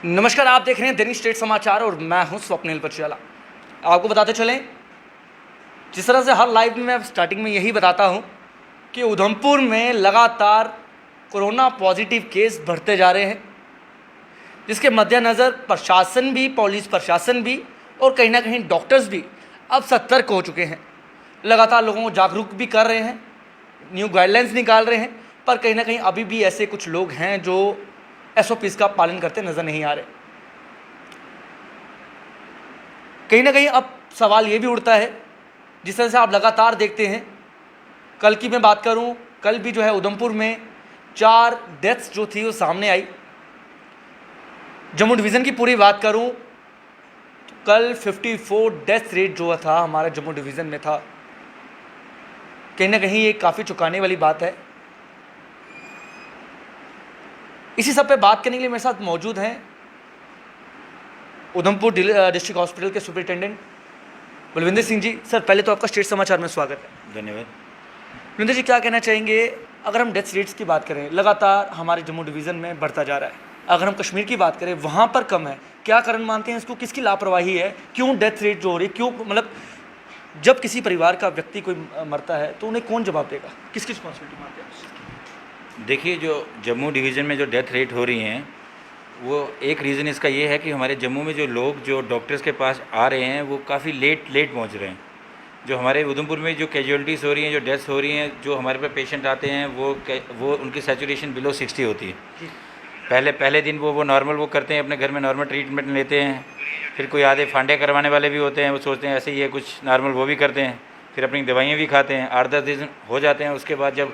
नमस्कार, आप देख रहे हैं दैनिक स्टेट समाचार और मैं हूं स्वप्निल पचयाला। आपको बताते चलें, जिस तरह से हर लाइव में मैं स्टार्टिंग में यही बताता हूं कि उधमपुर में लगातार कोरोना पॉजिटिव केस बढ़ते जा रहे हैं, जिसके मद्देनज़र प्रशासन भी, पुलिस प्रशासन भी और कहीं ना कहीं डॉक्टर्स भी अब सतर्क हो चुके हैं। लगातार लोगों को जागरूक भी कर रहे हैं, न्यू गाइडलाइंस निकाल रहे हैं, पर कहीं ना कहीं अभी भी ऐसे कुछ लोग हैं जो SOPs का पालन करते नजर नहीं आ रहे। कहीं ना कहीं अब सवाल ये भी उठता है, जिस तरह से आप लगातार देखते हैं, कल की मैं बात करूं, कल भी जो है उधमपुर में 4 डेथ्स जो थी वो सामने आई। जम्मू डिवीज़न की पूरी बात करूं तो कल 54 डेथ रेट जो था हमारे जम्मू डिवीज़न में था। कहीं ना कहीं ये काफ़ी चौंकाने वाली बात है। इसी सब पे बात करने के लिए मेरे साथ मौजूद हैं उधमपुर डिस्ट्रिक्ट हॉस्पिटल के सुपरिटेंडेंट बलविंदर सिंह जी। सर, पहले तो आपका स्टेट समाचार में स्वागत है। धन्यवाद। बलविंदर जी, क्या कहना चाहेंगे? अगर हम डेथ रेट्स की बात करें, लगातार हमारे जम्मू डिवीज़न में बढ़ता जा रहा है। अगर हम कश्मीर की बात करें, वहाँ पर कम है। क्या कारण मानते हैं इसको? किसकी लापरवाही है? क्यों डेथ रेट जो हो रही है, क्यों? मतलब जब किसी परिवार का व्यक्ति कोई मरता है तो उन्हें कौन जवाब देगा? किसकी रिस्पॉन्सिबिलिटी मानते हैं? देखिए, जो जम्मू डिवीज़न में जो डेथ रेट हो रही हैं, वो एक रीज़न इसका ये है कि हमारे जम्मू में जो लोग जो डॉक्टर्स के पास आ रहे हैं वो काफ़ी लेट पहुंच रहे हैं। जो हमारे उधमपुर में जो कैजुअलिटीज़ हो रही हैं, जो डेथ्स हो रही हैं, जो हमारे पास पेशेंट आते हैं वो उनकी सैचुरेशन बिलो 60 होती है। पहले दिन वो नॉर्मल वो करते हैं, अपने घर में नॉर्मल ट्रीटमेंट लेते हैं। फिर कोई आधे फांडे करवाने वाले भी होते हैं, वो सोचते हैं ऐसे ही है कुछ नॉर्मल, वो भी करते हैं। फिर अपनी दवाइयाँ भी खाते हैं, 8-10 दिन हो जाते हैं। उसके बाद जब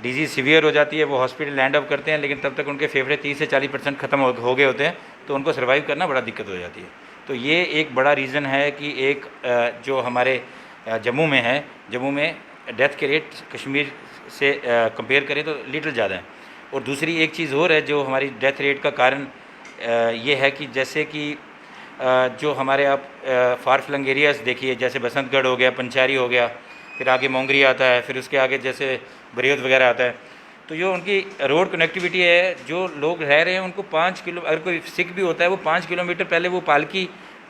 डिजीज़ सीवियर हो जाती है, वो हॉस्पिटल लैंड अप करते हैं, लेकिन तब तक उनके फेफड़े 30 से 40% ख़त्म हो गए होते हैं, तो उनको सर्वाइव करना बड़ा दिक्कत हो जाती है। तो ये एक बड़ा रीज़न है कि एक जो हमारे जम्मू में है, जम्मू में डेथ के रेट कश्मीर से कंपेयर करें तो लिटिल ज़्यादा है। और दूसरी एक चीज़ और है जो हमारी डेथ रेट का कारण ये है कि जैसे कि जो हमारे आप फार फ्लंग एरियाज़ देखिए, जैसे बसंतगढ़ हो गया, पंचारी हो गया, फिर आगे मोंगरी आता है, फिर उसके आगे जैसे बरियत वगैरह आता है। तो जो उनकी रोड कनेक्टिविटी है, जो लोग रह रहे हैं उनको 5 किलो, अगर कोई सिक भी होता है वो 5 किलोमीटर पहले वो पालकी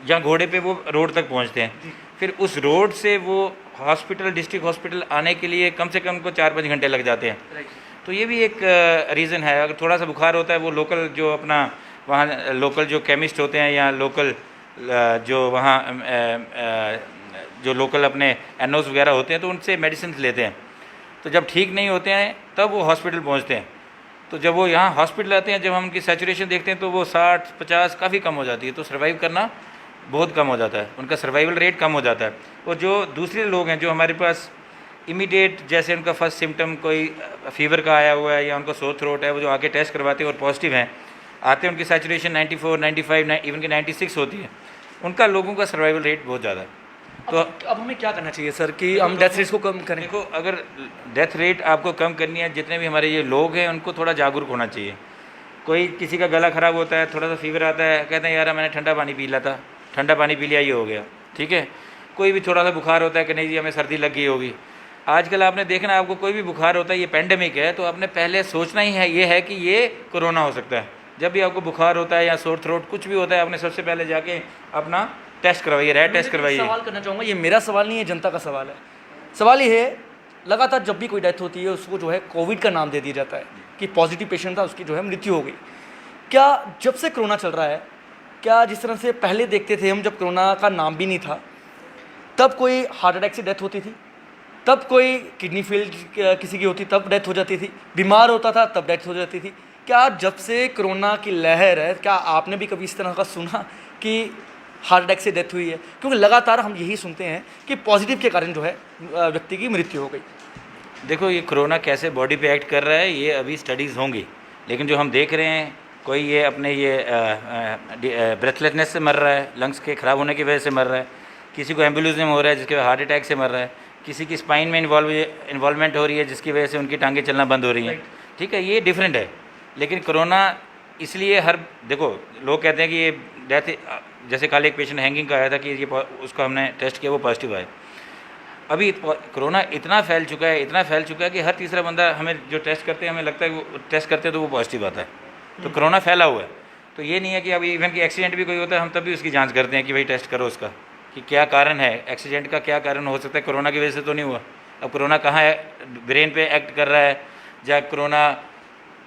या घोड़े पे वो रोड तक पहुंचते हैं। फिर उस रोड से वो हॉस्पिटल, डिस्ट्रिक्ट हॉस्पिटल आने के लिए कम से कम उनको 4-5 घंटे लग जाते हैं। तो ये भी एक रीज़न है। अगर थोड़ा सा बुखार होता है, वो लोकल जो अपना वहाँ लोकल जो केमिस्ट होते हैं या लोकल जो वहाँ जो लोकल अपने एनओस वगैरह होते हैं, तो उनसे मेडिसिन लेते हैं। तो जब ठीक नहीं होते हैं तब वो हॉस्पिटल पहुंचते हैं। तो जब वो यहाँ हॉस्पिटल आते हैं, जब हम उनकी सैचुरेशन देखते हैं तो वो 60-50 काफ़ी कम हो जाती है। तो सर्वाइव करना बहुत कम हो जाता है, उनका सर्वाइवल रेट कम हो जाता है। और जो दूसरे लोग हैं जो हमारे पास इमीडिएट, जैसे उनका फर्स्ट सिम्टम कोई फीवर का आया हुआ है या उनका सोर थ्रोट है, वो जो आके टेस्ट करवाते हैं और पॉजिटिव हैं, आते हैं, उनकी सैचुरेशन 94, 95, इवन कि 96 होती है, उनका लोगों का सर्वाइवल रेट बहुत ज़्यादा है। तो अब हमें क्या करना चाहिए सर कि हम डेथ रेट्स को कम करें? देखो, अगर डेथ रेट आपको कम करनी है, जितने भी हमारे ये लोग हैं उनको थोड़ा जागरूक होना चाहिए। कोई किसी का गला ख़राब होता है, थोड़ा सा फीवर आता है, कहते हैं यार मैंने ठंडा पानी पी लिया था, ठंडा पानी पी लिया, ये हो गया, ठीक है। कोई भी थोड़ा सा बुखार होता है कि नहीं जी हमें सर्दी लग गई होगी। आजकल आपने देखना, आपको कोई भी बुखार होता है, ये पैंडेमिक है, तो आपने पहले सोचना ही है ये है कि ये कोरोना हो सकता है। जब भी आपको बुखार होता है या सोर थ्रोट कुछ भी होता है, आपने सबसे पहले जाके अपना टेस्ट करवाइए, रैट टेस्ट करवाइए। सवाल करना चाहूँगा, ये मेरा सवाल नहीं है, जनता का सवाल है। सवाल ये है, लगातार जब भी कोई डेथ होती है उसको जो है कोविड का नाम दे दिया जाता है कि पॉजिटिव पेशेंट था, उसकी जो है मृत्यु हो गई। क्या जब से कोरोना चल रहा है, क्या जिस तरह से पहले देखते थे हम, जब कोरोना का नाम भी नहीं था, तब कोई हार्ट अटैक से डेथ होती थी, तब कोई किडनी फेल किसी की होती तब डेथ हो जाती थी, बीमार होता था तब डेथ हो जाती थी। क्या जब से कोरोना की लहर है, क्या आपने भी कभी इस तरह का सुना कि हार्ट अटैक से डेथ हुई है? क्योंकि लगातार हम यही सुनते हैं कि पॉजिटिव के कारण जो है व्यक्ति की मृत्यु हो गई। देखो, ये कोरोना कैसे बॉडी पे एक्ट कर रहा है ये अभी स्टडीज़ होंगी, लेकिन जो हम देख रहे हैं, कोई ये अपने ये ब्रेथलेसनेस से मर रहा है, लंग्स के ख़राब होने की वजह से मर रहा है, किसी को एम्बुलिज्म हो रहा है जिसके हार्ट अटैक से मर रहा है, किसी की स्पाइन में इन्वॉल्वमेंट हो रही है जिसकी वजह से उनकी टांगें चलना बंद हो रही हैं, ठीक है। ये डिफरेंट है। लेकिन कोरोना इसलिए देखो, लोग कहते हैं कि ये डेथ, जैसे कल एक पेशेंट हैंगिंग का आया था कि ये उसका हमने टेस्ट किया, वो पॉजिटिव आया। अभी कोरोना इतना फैल चुका है कि हर तीसरा बंदा हमें जो टेस्ट करते हैं, हमें लगता है वो टेस्ट करते हैं तो वो पॉजिटिव आता है। तो कोरोना फैला हुआ है। तो ये नहीं है कि अभी इवन कि एक्सीडेंट भी कोई होता है हम तब भी उसकी जांच करते हैं कि भाई टेस्ट करो उसका कि क्या कारण है, एक्सीडेंट का क्या कारण हो सकता है। कोरोना की वजह से तो नहीं हुआ। अब कोरोना कहाँ है, ब्रेन पे एक्ट कर रहा है, या कोरोना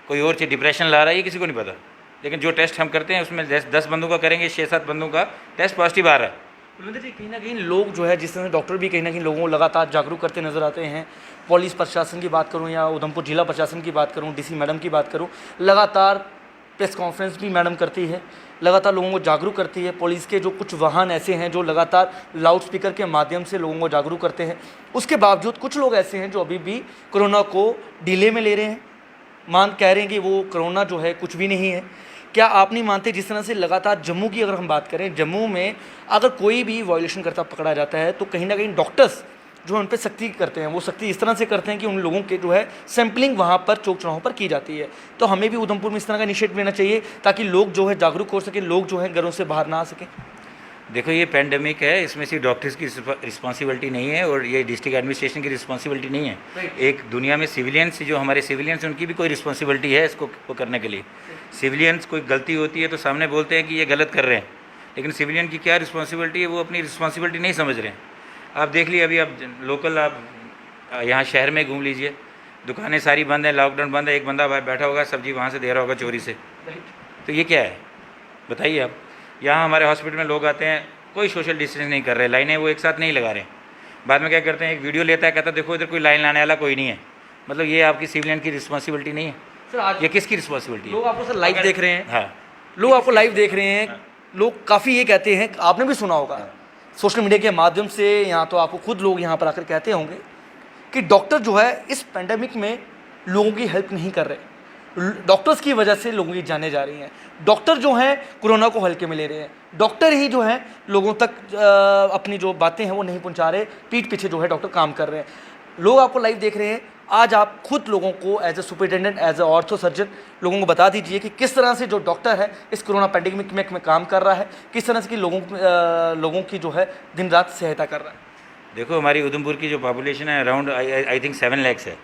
कोई और चीज़ डिप्रेशन ला रहा है, ये किसी को नहीं पता। लेकिन जो टेस्ट हम करते हैं उसमें 10 बंदों का करेंगे, 6-7 बंदों का टेस्ट पॉजिटिव आ रहा है। बलविंदर जी, कहीं ना कहीं लोग जो है, जिस तरह से डॉक्टर भी कहीं ना कहीं लोगों को लगातार जागरूक करते नजर आते हैं। पुलिस प्रशासन की बात करूं या उधमपुर जिला प्रशासन की बात करूं, डीसी मैडम की बात करूं, लगातार प्रेस कॉन्फ्रेंस भी मैडम करती है, लगातार लोगों को जागरूक करती है। पुलिस के जो कुछ वाहन ऐसे हैं जो लगातार लाउड स्पीकर के माध्यम से लोगों को जागरूक करते हैं। उसके बावजूद कुछ लोग ऐसे हैं जो अभी भी कोरोना को डिले में ले रहे हैं, कह रहे हैं कि वो कोरोना जो है कुछ भी नहीं है। क्या आप नहीं मानते, जिस तरह से लगातार जम्मू की अगर हम बात करें, जम्मू में अगर कोई भी वायलेशन करता पकड़ा जाता है तो कहीं ना कहीं डॉक्टर्स जो उन पर सख्ती करते हैं, वो सख्ती इस तरह से करते हैं कि उन लोगों के जो है सैंपलिंग वहाँ पर चौक चौराहों पर की जाती है। तो हमें भी उधमपुर में इस तरह का इनिशिएटिव लेना चाहिए ताकि लोग जो है जागरूक हो सके, लोग जो है घरों से बाहर ना आ सकें। देखो ये पेंडेमिक है, इसमें सिर्फ डॉक्टर्स की रिस्पॉन्सिबिलिटी नहीं है और ये डिस्ट्रिक्ट एडमिनिस्ट्रेशन की रिस्पॉन्सिबिलिटी नहीं है। एक दुनिया में सिविलियंस, जो हमारे सिविलियंस, उनकी भी कोई रिस्पॉन्सिबिलिटी है इसको करने के लिए। सिविलियंस कोई गलती होती है तो सामने बोलते हैं कि ये गलत कर रहे हैं, लेकिन सिविलियन की क्या रिस्पॉन्सिबिलिटी है, वो अपनी रिस्पॉन्सिबिलिटी नहीं समझ रहे हैं। आप देख लीजिए, अभी आप लोकल आप यहाँ शहर में घूम लीजिए, दुकानें सारी बंद हैं, लॉकडाउन बंद है, एक बंदा बैठा होगा सब्जी वहाँ से दे रहा होगा चोरी से। तो ये क्या है बताइए आप। यहाँ हमारे हॉस्पिटल में लोग आते हैं, कोई सोशल डिस्टेंस नहीं कर रहे, लाइनें वो एक साथ नहीं लगा रहे। बाद में क्या करते हैं, एक वीडियो लेता है, कहता है देखो इधर कोई लाइन लाने वाला कोई नहीं है। मतलब ये आपकी सिविलियन की रिस्पॉन्सिबिलिटी नहीं है सर। आज ये किसकी रिस्पॉन्सिबिलिटी है? लोग आपको सर लाइव देख रहे हैं। हाँ, लोग आपको लाइव देख रहे हैं। लोग काफ़ी ये कहते हैं, आपने भी सुना होगा सोशल मीडिया के माध्यम से, यहाँ तो आपको खुद लोग यहाँ पर आकर कहते होंगे कि डॉक्टर जो है इस पेंडेमिक में लोगों की हेल्प नहीं कर रहे। डॉक्टर्स की वजह से लोगों की जानें जा रही हैं। डॉक्टर जो हैं कोरोना को हल्के में ले रहे हैं। डॉक्टर ही जो हैं लोगों तक अपनी जो बातें हैं वो नहीं पहुंचा रहे, पीठ पीछे जो है डॉक्टर काम कर रहे हैं। लोग आपको लाइव देख रहे हैं। आज आप खुद लोगों को as a superintendent, as a ortho surgeon लोगों को बता दीजिए कि किस तरह से जो डॉक्टर है इस कोरोना पैंडेमिक में काम कर रहा है, किस तरह से कि लोगों की जो है दिन रात सहायता कर रहा है। देखो हमारी उधमपुर की जो पॉपुलेशन है अराउंड आई थिंक 7 लाख है।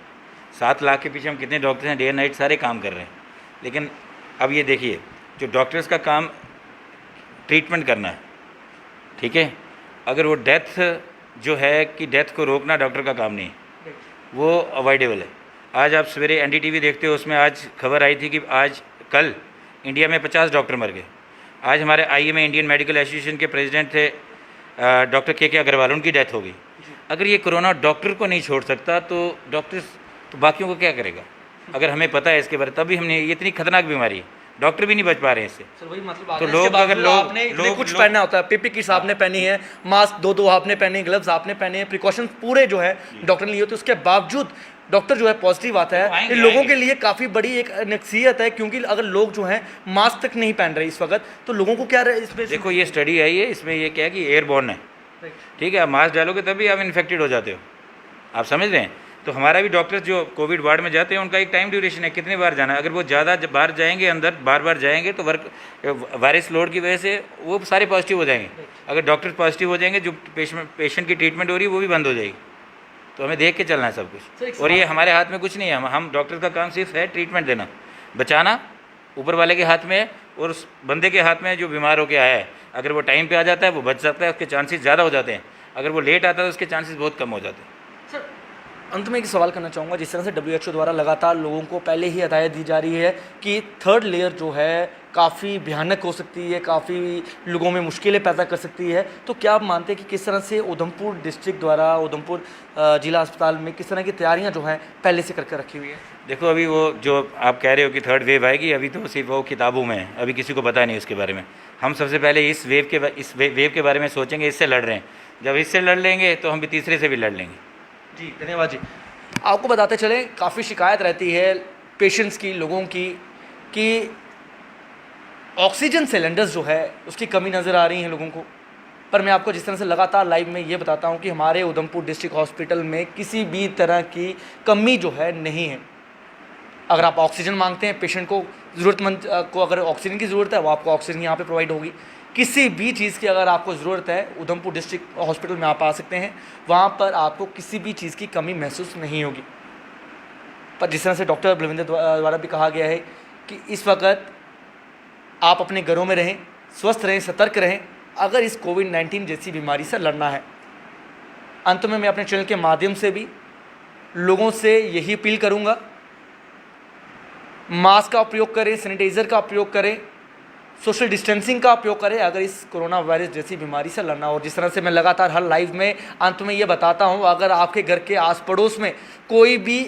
7 लाख के पीछे हम कितने डॉक्टर्स हैं, डे एंड नाइट सारे काम कर रहे हैं। लेकिन अब ये देखिए, जो डॉक्टर्स का काम ट्रीटमेंट करना है, ठीक है, अगर वो डेथ जो है कि डेथ को रोकना डॉक्टर का काम नहीं है, वो अवॉइडेबल है। आज आप सवेरे एनडीटीवी देखते हो, उसमें आज खबर आई थी कि आज कल इंडिया में 50 डॉक्टर मर गए। आज हमारे आईएमए इंडियन मेडिकल एसोसिएशन के प्रेसिडेंट थे डॉक्टर के अग्रवाल, उनकी डेथ हो गई। अगर ये कोरोना डॉक्टर को नहीं छोड़ सकता तो डॉक्टर्स तो बाकियों को क्या करेगा? अगर हमें पता है इसके बारे में, तभी हमने, ये इतनी खतरनाक बीमारी है, डॉक्टर भी नहीं बच पा रहे हैं इससे। सर वही मतलब तो लोग, अगर लोग कुछ पहनना होता है, पीपी किट्स आपने पहनी है, मास्क दो आपने पहने, ग्लव्स आपने पहने हैं, प्रिकॉशन पूरे जो है डॉक्टर ने लिए होते, उसके बावजूद डॉक्टर जो है पॉजिटिव आता है। ये लोगों के लिए काफ़ी बड़ी एक नसीहत है, क्योंकि अगर लोग जो हैं मास्क तक नहीं पहन रहे इस वक्त, तो लोगों को क्या इसमें देखो ये स्टडी आई है, इसमें ये क्या है कि एयरबॉर्न है, ठीक है, आप मास्क डालोगे तभी आप इन्फेक्टेड हो जाते हो, आप समझ रहे हैं। तो हमारा भी डॉक्टर्स जो कोविड वार्ड में जाते हैं उनका एक टाइम ड्यूरेशन है, कितने बार जाना है। अगर वो ज़्यादा बार जाएंगे अंदर, बार बार जाएंगे तो वायरस लोड की वजह से वो सारे पॉजिटिव हो जाएंगे। अगर डॉक्टर पॉजिटिव हो जाएंगे, जो पेशेंट की ट्रीटमेंट हो रही है वो भी बंद हो जाएगी। तो हमें देख के चलना है सब कुछ, और ये हमारे हाथ में कुछ नहीं है। हम डॉक्टर का काम सिर्फ है ट्रीटमेंट देना, बचाना ऊपर वाले के हाथ में है, और उस बंदे के हाथ में है जो बीमार होकर आया है। अगर वो टाइम पे आ जाता है वो बच सकता है, उसके चांसेस ज़्यादा हो जाते हैं। अगर वो लेट आता है तो उसके चांसेस बहुत कम हो जाते हैं। सर अंत में एक सवाल करना चाहूँगा, जिस तरह से WHO द्वारा लगातार लोगों को पहले ही हिदायत दी जा रही है कि थर्ड लेयर जो है काफ़ी भयानक हो सकती है, काफ़ी लोगों में मुश्किलें पैदा कर सकती है, तो क्या आप मानते हैं कि किस तरह से उधमपुर डिस्ट्रिक्ट द्वारा, उधमपुर जिला अस्पताल में किस तरह की तैयारियां जो हैं पहले से करके रखी हुई है? देखो अभी वो जो आप कह रहे हो कि थर्ड वेव आएगी, अभी तो सिर्फ वो किताबों में है, अभी किसी को पता नहीं उसके बारे में। हम सबसे पहले इस वेव के बारे में सोचेंगे, इससे लड़ रहे हैं। जब इससे लड़ लेंगे तो हम भी तीसरे से भी लड़ लेंगे। जी धन्यवाद जी। आपको बताते चलें, काफ़ी शिकायत रहती है पेशेंट्स की, लोगों की, कि ऑक्सीजन सिलेंडर्स जो है उसकी कमी नज़र आ रही है लोगों को। पर मैं आपको जिस तरह से लगातार लाइव में ये बताता हूँ कि हमारे उधमपुर डिस्ट्रिक्ट हॉस्पिटल में किसी भी तरह की कमी जो है नहीं है। अगर आप ऑक्सीजन मांगते हैं, पेशेंट को, ज़रूरतमंद को अगर ऑक्सीजन की ज़रूरत है, वो आपको ऑक्सीजन यहाँ पे प्रोवाइड होगी। किसी भी चीज़ की अगर आपको ज़रूरत है, उधमपुर डिस्ट्रिक्ट हॉस्पिटल में आप आ सकते हैं, वहाँ पर आपको किसी भी चीज़ की कमी महसूस नहीं होगी। पर जिस तरह से डॉक्टर बलविंदर द्वारा भी कहा गया है कि इस वक्त आप अपने घरों में रहें, स्वस्थ रहें, सतर्क रहें अगर इस कोविड-19 जैसी बीमारी से लड़ना है। अंत में मैं अपने चैनल के माध्यम से भी लोगों से यही अपील करूंगा, मास्क का उपयोग करें, सैनिटाइज़र का उपयोग करें, सोशल डिस्टेंसिंग का उपयोग करें अगर इस कोरोना वायरस जैसी बीमारी से लड़ना। और जिस तरह से मैं लगातार हर लाइव में अंत में ये बताता हूँ, अगर आपके घर के आस पड़ोस में कोई भी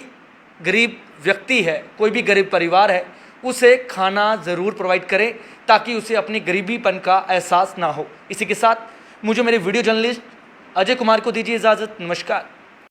गरीब व्यक्ति है, कोई भी गरीब परिवार है, उसे खाना ज़रूर प्रोवाइड करें ताकि उसे अपनी गरीबीपन का एहसास ना हो। इसी के साथ मुझे मेरे वीडियो जर्नलिस्ट अजय कुमार को दीजिए इजाज़त। नमस्कार।